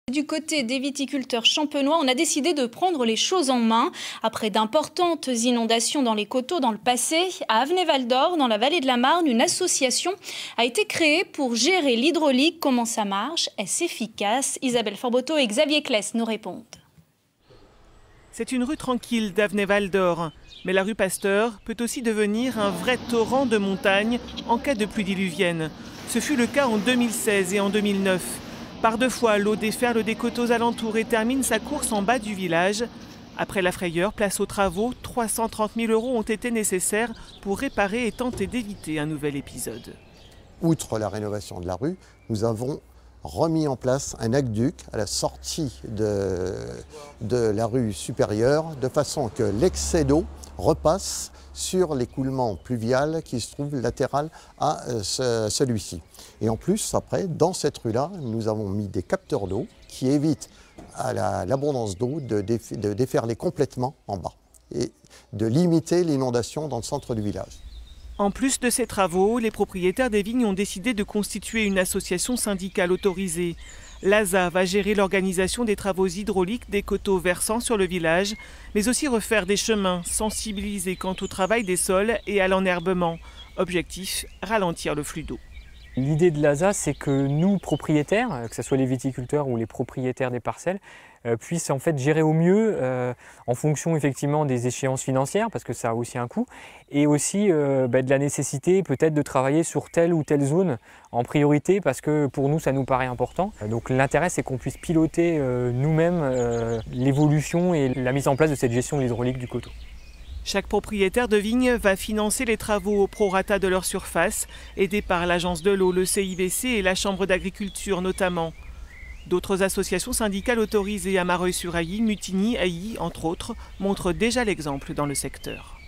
Du côté des viticulteurs champenois, on a décidé de prendre les choses en main. Après d'importantes inondations dans les coteaux dans le passé, à Avenay-Val d'Or, dans la vallée de la Marne, une association a été créée pour gérer l'hydraulique. Comment ça marche? Est-ce efficace? Isabelle Forboto et Xavier Kless nous répondent. C'est une rue tranquille d'Avenay-Val d'Or. Mais la rue Pasteur peut aussi devenir un vrai torrent de montagne en cas de pluie diluvienne. Ce fut le cas en 2016 et en 2009. Par deux fois, l'eau déferle des coteaux alentours et termine sa course en bas du village. Après la frayeur, place aux travaux, 330 000 € ont été nécessaires pour réparer et tenter d'éviter un nouvel épisode. Outre la rénovation de la rue, nous avons remis en place un aqueduc à la sortie de la rue supérieure, de façon que l'excès d'eau repasse sur l'écoulement pluvial qui se trouve latéral à celui-ci. Et en plus, après, dans cette rue-là, nous avons mis des capteurs d'eau qui évitent à l'abondance d'eau de déferler complètement en bas et de limiter l'inondation dans le centre du village. En plus de ces travaux, les propriétaires des vignes ont décidé de constituer une association syndicale autorisée. L'ASA va gérer l'organisation des travaux hydrauliques des coteaux versant sur le village, mais aussi refaire des chemins, sensibiliser quant au travail des sols et à l'enherbement. Objectif, ralentir le flux d'eau. L'idée de l'ASA, c'est que nous, propriétaires, que ce soit les viticulteurs ou les propriétaires des parcelles, puissent en fait gérer au mieux en fonction effectivement des échéances financières, parce que ça a aussi un coût, et aussi de la nécessité peut-être de travailler sur telle ou telle zone en priorité, parce que pour nous ça nous paraît important. Donc l'intérêt, c'est qu'on puisse piloter nous-mêmes l'évolution et la mise en place de cette gestion de l'hydraulique du coteau. Chaque propriétaire de vigne va financer les travaux au prorata de leur surface, aidés par l'Agence de l'eau, le CIVC et la Chambre d'agriculture notamment. D'autres associations syndicales autorisées à Mareuil-sur-Ailly, Mutigny, Ailly, entre autres, montrent déjà l'exemple dans le secteur.